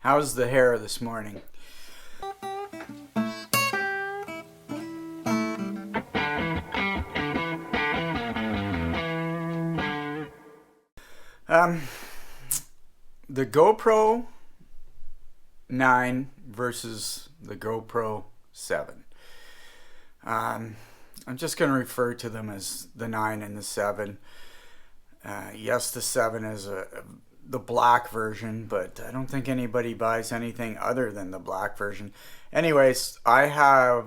How's the hair this morning? The GoPro 9 versus the GoPro 7. I'm just going to refer to them as the 9 and the 7. Yes, the 7 is the black version, but I don't think anybody buys anything other than the black version. Anyways, I have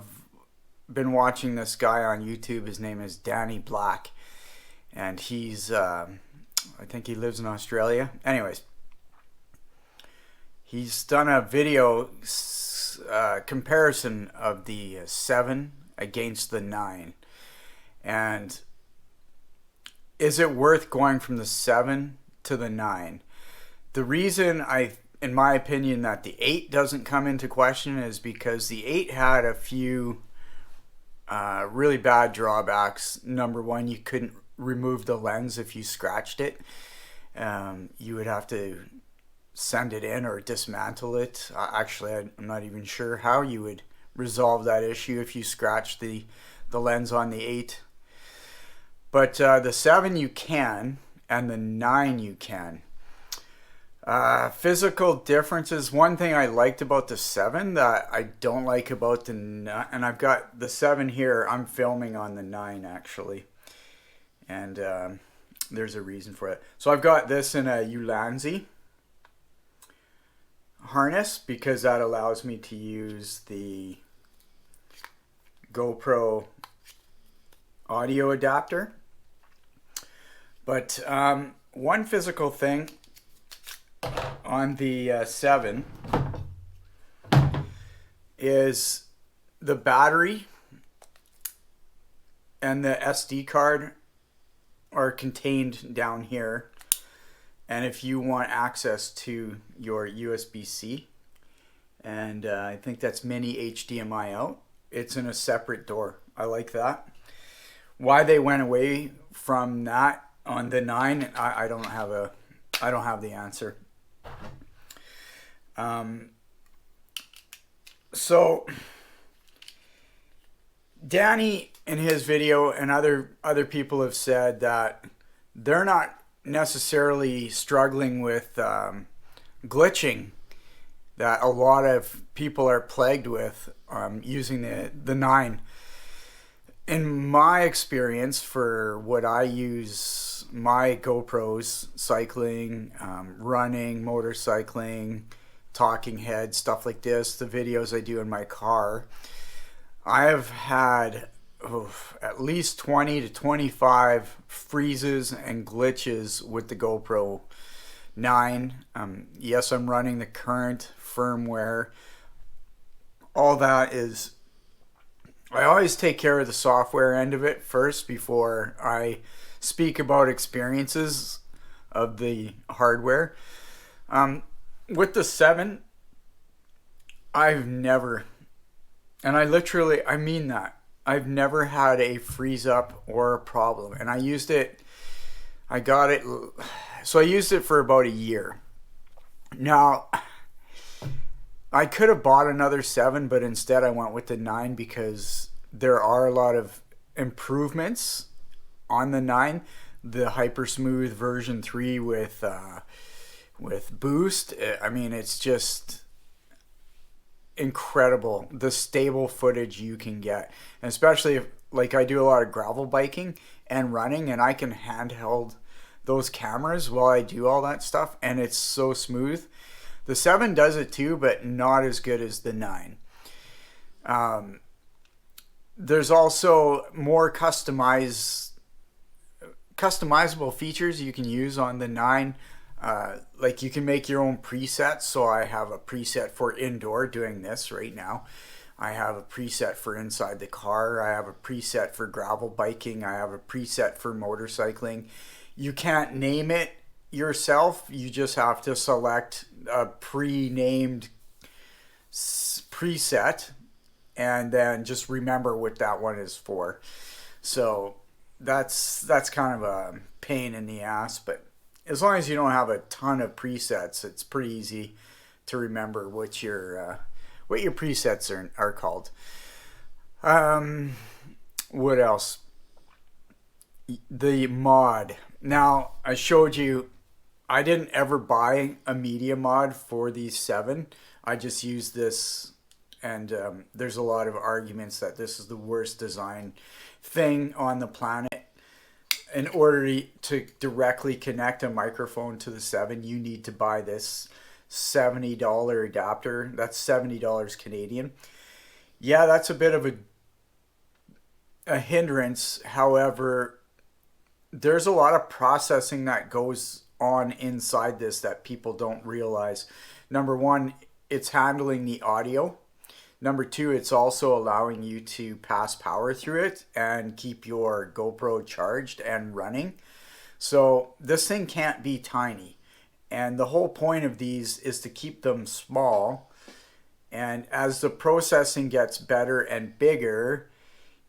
been watching this guy on YouTube. His name is Danny Black, and he's I think he lives in Australia. Anyways, he's done a video comparison of the 7 against the 9, and is it worth going from the 7 to the 9? The reason in my opinion, that the 8 doesn't come into question is because the 8 had a few really bad drawbacks. Number one, you couldn't remove the lens if you scratched it. You would have to send it in or dismantle it. Actually, I'm not even sure how you would resolve that issue if you scratched the lens on the 8. But the 7 you can, and the 9 you can. Physical differences. One thing I liked about the 7 that I don't like about the 9, and I've got the 7 here. I'm filming on the 9 actually, and there's a reason for it. So I've got this in a Ulanzi harness because that allows me to use the GoPro audio adapter. But one physical thing on the 7 is the battery and the SD card are contained down here, and if you want access to your USB-C, and I think that's mini HDMI out, it's in a separate door. I like that. Why they went away from that on the 9, I don't have the answer. So Danny in his video and other people have said that they're not necessarily struggling with glitching that a lot of people are plagued with using the 9. In my experience, for what I use my GoPros, cycling, running, motorcycling, talking head, stuff like this, the videos I do in my car, I have had at least 20 to 25 freezes and glitches with the GoPro 9. Yes, I'm running the current firmware. All that is, I always take care of the software end of it first before I speak about experiences of the hardware. With the 7, I've never, and I mean that, I've never had a freeze up or a problem. And I used it for about a year. Now, I could have bought another 7, but instead I went with the 9 because there are a lot of improvements on the 9. The Hyper Smooth version 3 with boost. I mean, it's just incredible the stable footage you can get, and especially if, like, I do a lot of gravel biking and running, and I can handheld those cameras while I do all that stuff, and it's so smooth. The 7 does it too, but not as good as the 9. There's also more customizable features you can use on the 9. Like, you can make your own presets. So I have a preset for indoor, doing this right now. I have a preset for inside the car. I have a preset for gravel biking. I have a preset for motorcycling. You can't name it yourself. You just have to select a pre-named preset and then just remember what that one is for. So that's kind of a pain in the ass, but as long as you don't have a ton of presets, it's pretty easy to remember what your presets are called. What else? The mod. Now, I showed you, I didn't ever buy a media mod for these 7. I just used this, and there's a lot of arguments that this is the worst design thing on the planet. In order to directly connect a microphone to the 7, you need to buy this $70 adapter. That's $70 Canadian. Yeah, that's a bit of a hindrance. However, there's a lot of processing that goes on inside this that people don't realize. Number one, it's handling the audio. Number two, it's also allowing you to pass power through it and keep your GoPro charged and running. So this thing can't be tiny. And the whole point of these is to keep them small. And as the processing gets better and bigger,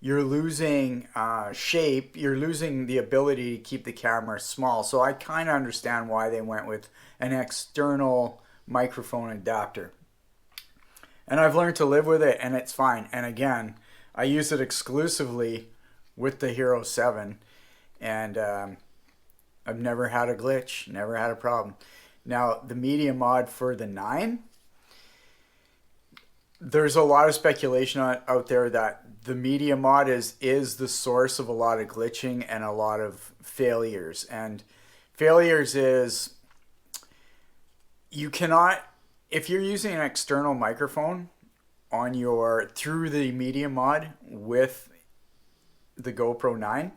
you're losing shape. You're losing the ability to keep the camera small. So I kind of understand why they went with an external microphone adapter. And I've learned to live with it, and it's fine. And again, I use it exclusively with the Hero 7, and I've never had a glitch, never had a problem. Now, the media mod for the 9, there's a lot of speculation out there that the media mod is the source of a lot of glitching and a lot of failures. And failures is, you cannot, if you're using an external microphone on through the media mod with the GoPro 9,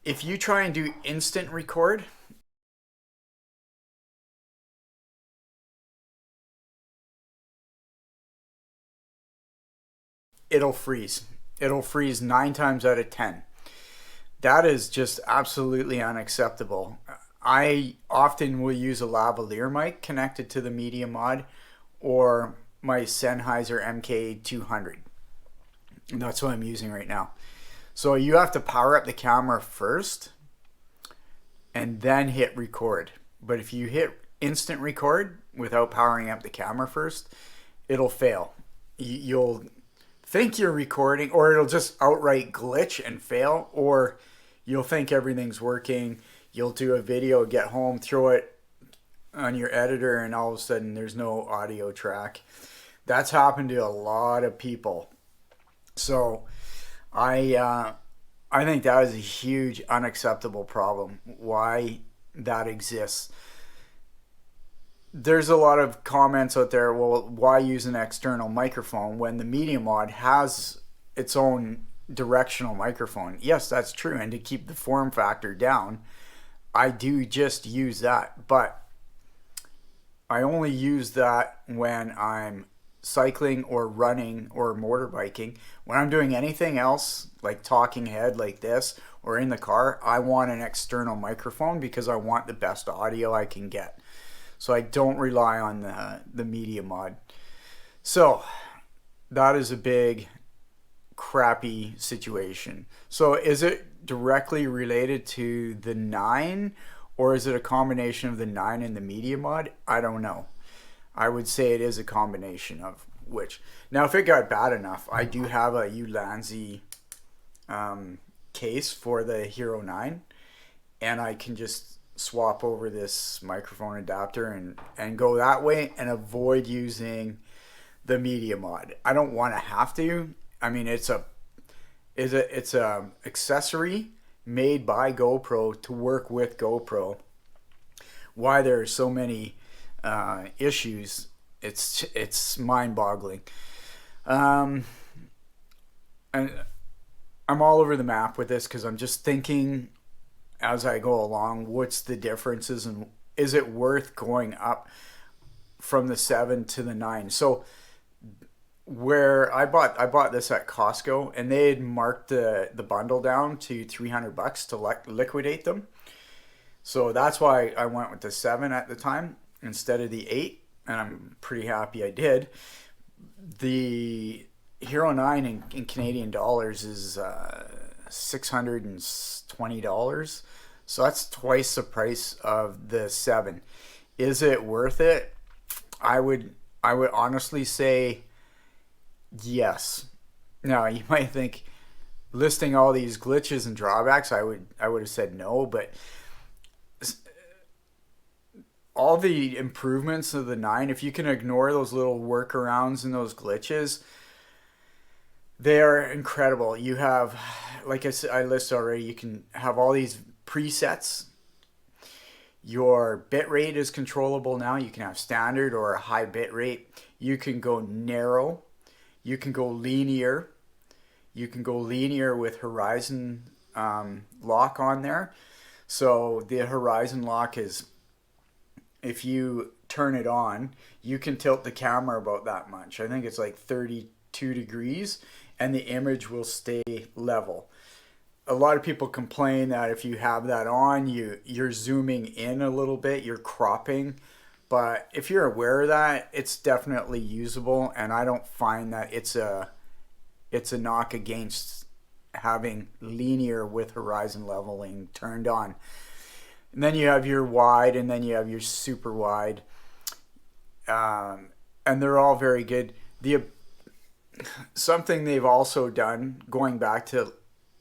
if you try and do instant record, it'll freeze. It'll freeze 9 times out of 10. That is just absolutely unacceptable. I often will use a lavalier mic connected to the media mod or my Sennheiser MK200. And that's what I'm using right now. So you have to power up the camera first and then hit record. But if you hit instant record without powering up the camera first, it'll fail. You'll think you're recording, or it'll just outright glitch and fail, or you'll think everything's working. You'll do a video, get home, throw it on your editor, and all of a sudden there's no audio track. That's happened to a lot of people. So I think that is a huge unacceptable problem. Why that exists. There's a lot of comments out there, well, why use an external microphone when the media mod has its own directional microphone? Yes, that's true. And to keep the form factor down, I do just use that. But I only use that when I'm cycling or running or motorbiking. When I'm doing anything else, like talking head like this or in the car, I want an external microphone because I want the best audio I can get. So I don't rely on the media mod. So that is a big crappy situation. So is it directly related to the 9, or is it a combination of the 9 and the media mod? I don't know. I would say it is a combination of which. Now, if it got bad enough, I do have a Ulanzi case for the Hero 9, and I can just swap over this microphone adapter and go that way and avoid using the media mod. I don't want to have to. I mean, it's a accessory made by GoPro to work with GoPro. Why there are so many issues, it's mind-boggling. And I'm all over the map with this because I'm just thinking as I go along, what's the differences, and is it worth going up from the 7 to the 9? So where I bought this at Costco, and they had marked the bundle down to $300 to liquidate them. So that's why I went with the 7 at the time instead of the 8, and I'm pretty happy I did. The Hero 9 in Canadian dollars is $620. So that's twice the price of the 7. Is it worth it? I would honestly say yes. Now, you might think, listing all these glitches and drawbacks, I would have said no, but all the improvements of the 9, if you can ignore those little workarounds and those glitches, they are incredible. You have, like I said, I listed already, you can have all these presets. Your bit rate is controllable now. You can have standard or a high bit rate. You can go narrow. You can go linear. You can go linear with horizon lock on there. So the horizon lock is, if you turn it on, you can tilt the camera about that much. I think it's like 32 degrees, and the image will stay level. A lot of people complain that if you have that on, you're zooming in a little bit, you're cropping. But if you're aware of that, it's definitely usable, and I don't find that it's a knock against having linear with horizon leveling turned on. And then you have your wide, and then you have your super wide, and they're all very good. Something they've also done, going back to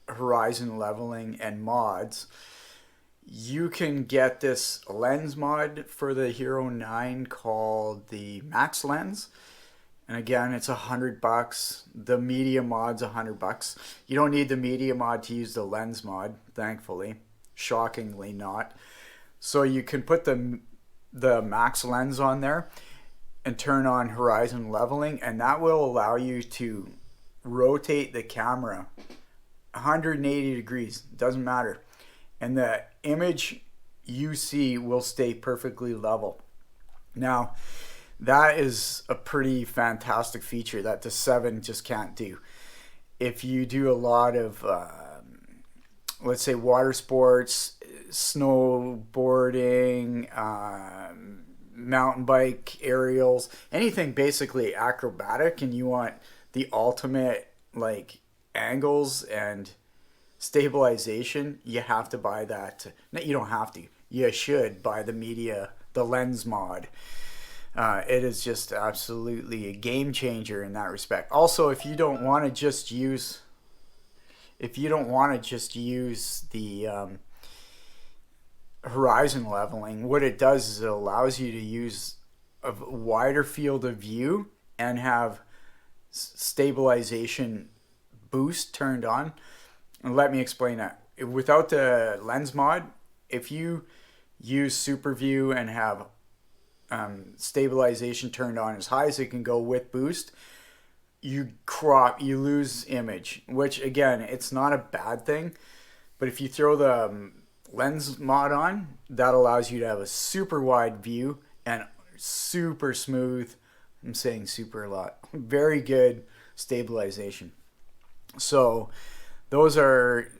horizon leveling and mods, you can get this lens mod for the Hero 9 called the Max Lens, and again, it's $100. The media mod's $100. You don't need the media mod to use the lens mod, thankfully. Shockingly not. So you can put the Max Lens on there and turn on horizon leveling, and that will allow you to rotate the camera 180 degrees, doesn't matter, and the image you see will stay perfectly level. Now, that is a pretty fantastic feature that the 7 just can't do. If you do a lot of let's say water sports, snowboarding, mountain bike, aerials, anything basically acrobatic, and you want the ultimate like angles and stabilization, you have to buy that. No, you don't have to. You should buy the lens mod. It is just absolutely a game changer in that respect. Also, if you don't want to just use the horizon leveling, what it does is it allows you to use a wider field of view and have stabilization boost turned on. And let me explain that. Without the lens mod, if you use super view and have stabilization turned on as high as it can go with boost, you lose image, which again, it's not a bad thing. But if you throw the lens mod on, that allows you to have a super wide view and super smooth, I'm saying super a lot, very good stabilization. So those are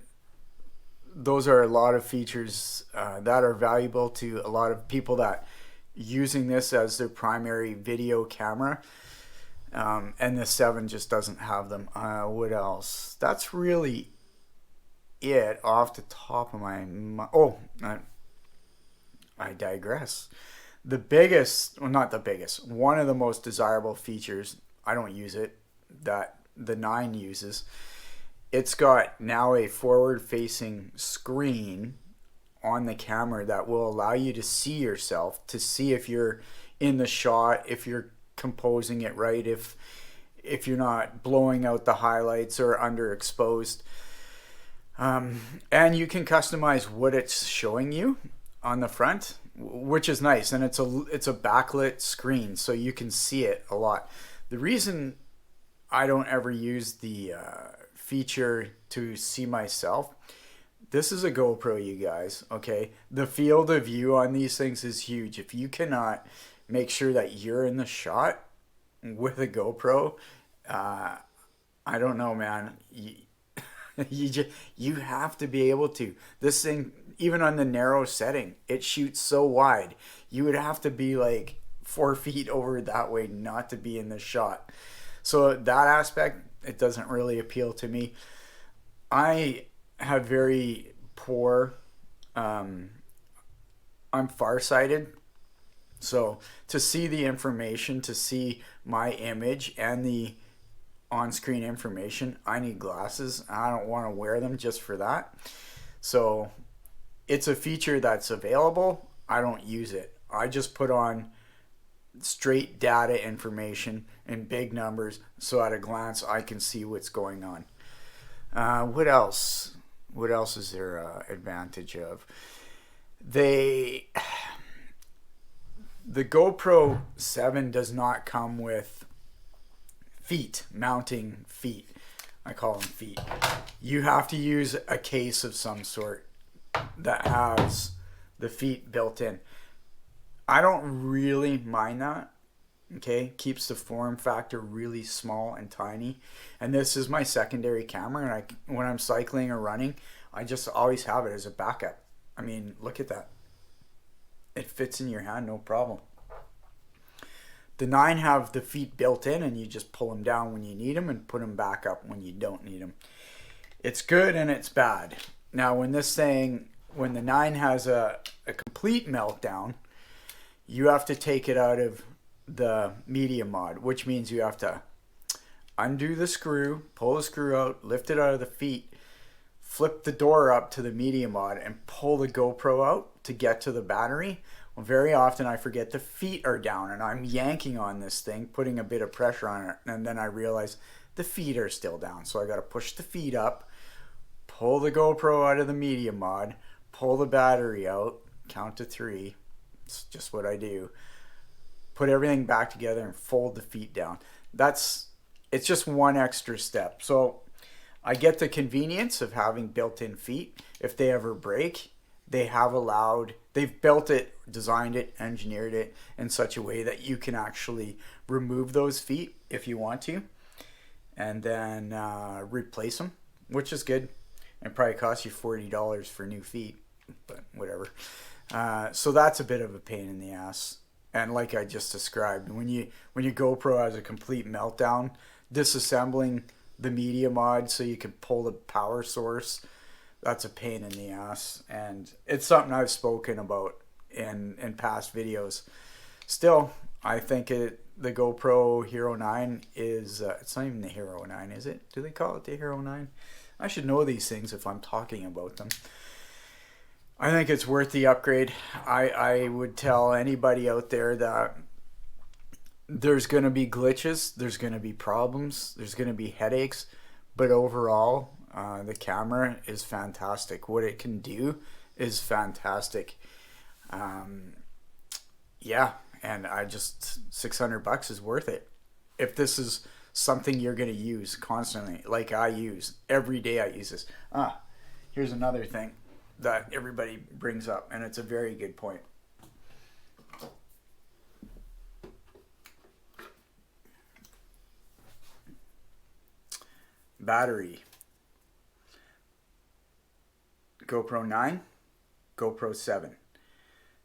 a lot of features that are valuable to a lot of people that using this as their primary video camera. And the 7 just doesn't have them. What else? That's really it off the top of my mind. Oh, I digress. The biggest, well, not the biggest, one of the most desirable features, I don't use it, that the 9 uses, it's got now a forward-facing screen on the camera that will allow you to see yourself, to see if you're in the shot, if you're composing it right, if you're not blowing out the highlights or underexposed. And you can customize what it's showing you on the front, which is nice, and it's a backlit screen, so you can see it a lot. The reason I don't ever use the feature to see myself, this is a GoPro, you guys, okay? The field of view on these things is huge. If you cannot make sure that you're in the shot with a GoPro, I don't know, man. You have to be able to. This thing, even on the narrow setting, it shoots so wide. You would have to be like 4 feet over that way not to be in the shot. So that aspect, it doesn't really appeal to me. I have very poor I'm farsighted. So to see the information, to see my image and the on-screen information, I need glasses. I don't want to wear them just for that. So it's a feature that's available. I don't use it. I just put on straight data information in big numbers, so at a glance I can see what's going on. What else? What else is there advantage of? The GoPro 7 does not come with feet, mounting feet. I call them feet. You have to use a case of some sort that has the feet built in. I don't really mind that. Okay, keeps the form factor really small and tiny. And this is my secondary camera, and when I'm cycling or running, I just always have it as a backup. I mean, look at that. It fits in your hand, no problem. The 9 have the feet built in, and you just pull them down when you need them and put them back up when you don't need them. It's good and it's bad. Now, when the 9 has a complete meltdown, you have to take it out of the media mod, which means you have to undo the screw, pull the screw out, lift it out of the feet, flip the door up to the media mod, and pull the GoPro out to get to the battery. Well, very often I forget the feet are down, and I'm yanking on this thing, putting a bit of pressure on it, and then I realize the feet are still down. So I got to push the feet up, pull the GoPro out of the media mod, pull the battery out, count to 3. It's just what I do. Put everything back together and fold the feet down. It's just one extra step. So I get the convenience of having built-in feet. If they ever break, they've built it, designed it, engineered it in such a way that you can actually remove those feet if you want to, and then replace them, which is good. It probably costs you $40 for new feet, but whatever. So that's a bit of a pain in the ass. And like I just described, when your GoPro has a complete meltdown, disassembling the media mod so you can pull the power source, that's a pain in the ass. And it's something I've spoken about in past videos. Still, I think the GoPro Hero 9 is, it's not even the Hero 9, is it? Do they call it the Hero 9? I should know these things if I'm talking about them. I think it's worth the upgrade. I would tell anybody out there that there's going to be glitches, there's going to be problems, there's going to be headaches, but overall, the camera is fantastic. What it can do is fantastic. Yeah, and $600 is worth it. If this is something you're going to use constantly, like I use, every day I use this. Here's another thing that everybody brings up, and it's a very good point. Battery. GoPro 9, GoPro 7.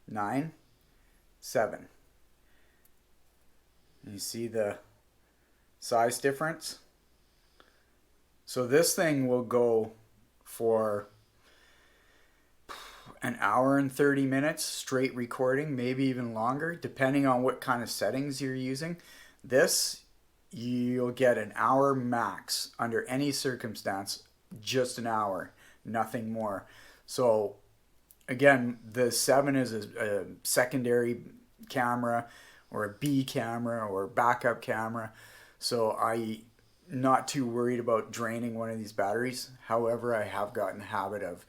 9, 7. You see the size difference? So this thing will go for an hour and 30 minutes straight recording, maybe even longer, depending on what kind of settings you're using. This, you'll get an hour max under any circumstance, just an hour, nothing more. So again, the 7 is a secondary camera or a B camera or backup camera. So I'm not too worried about draining one of these batteries. However, I have gotten the habit of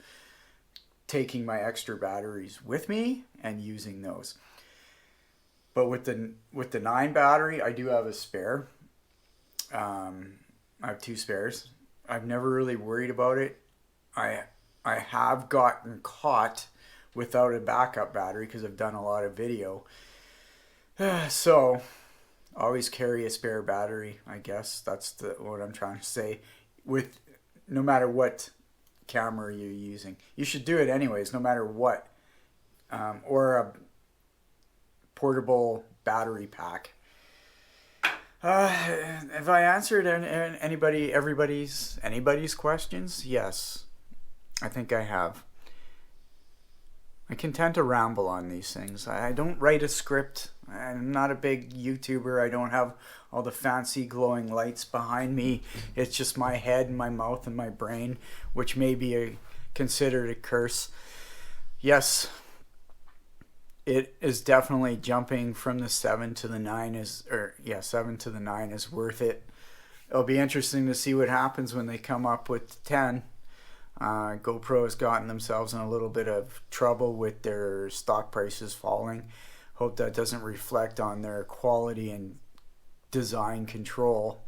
taking my extra batteries with me and using those. But with the 9 battery, I do have a spare. I have 2 spares. I've never really worried about it. I have gotten caught without a backup battery because I've done a lot of video. So always carry a spare battery, I guess. That's what I'm trying to say. With no matter what camera you're using, you should do it anyways, no matter what. Or a portable battery pack. Have I answered anybody's questions? Yes, I think I have. I can tend to ramble on these things. I don't write a script. I'm not a big YouTuber. I don't have all the fancy glowing lights behind me. It's just my head and my mouth and my brain, which may be considered a curse. Yes, it is definitely jumping from the 7 to the 9 7 to the 9 is worth it. It'll be interesting to see what happens when they come up with 10. GoPro has gotten themselves in a little bit of trouble with their stock prices falling. Hope that doesn't reflect on their quality and design control.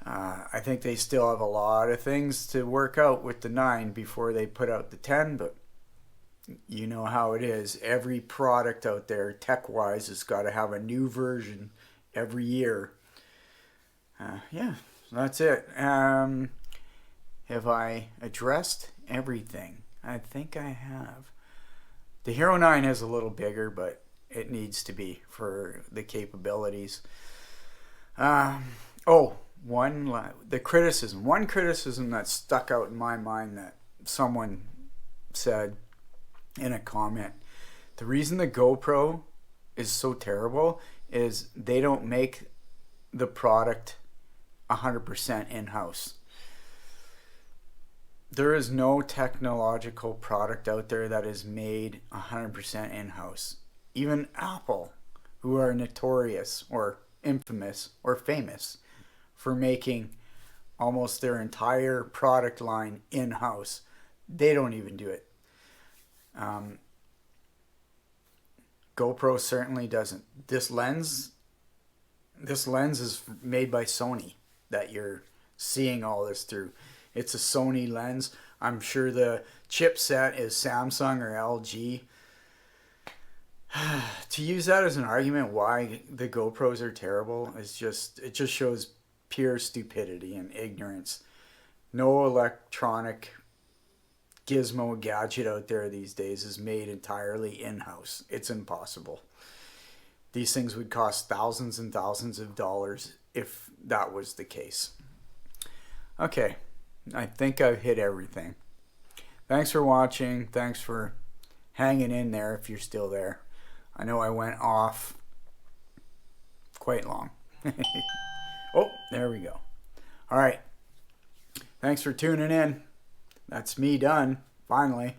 I think they still have a lot of things to work out with the 9 before they put out the 10, but you know how it is. Every product out there, tech-wise, has got to have a new version every year. Yeah, that's it. Have I addressed everything? I think I have. The Hero 9 is a little bigger, but it needs to be for the capabilities. The criticism. One criticism that stuck out in my mind that someone said in a comment. The reason the GoPro is so terrible is they don't make the product 100% in-house. There is no technological product out there that is made 100% in-house. Even Apple, who are notorious or infamous or famous for making almost their entire product line in-house, they don't even do it. GoPro certainly doesn't. This lens is made by Sony that you're seeing all this through. It's a Sony lens. I'm sure the chipset is Samsung or LG. To use that as an argument why the GoPros are terrible is it just shows pure stupidity and ignorance. No electronic gizmo gadget out there these days is made entirely in-house. It's impossible. These things would cost thousands and thousands of dollars if that was the case. Okay. I think I've hit everything. Thanks for watching. Thanks for hanging in there if you're still there. I know I went off quite long. Oh, there we go. All right. Thanks for tuning in. That's me done, finally.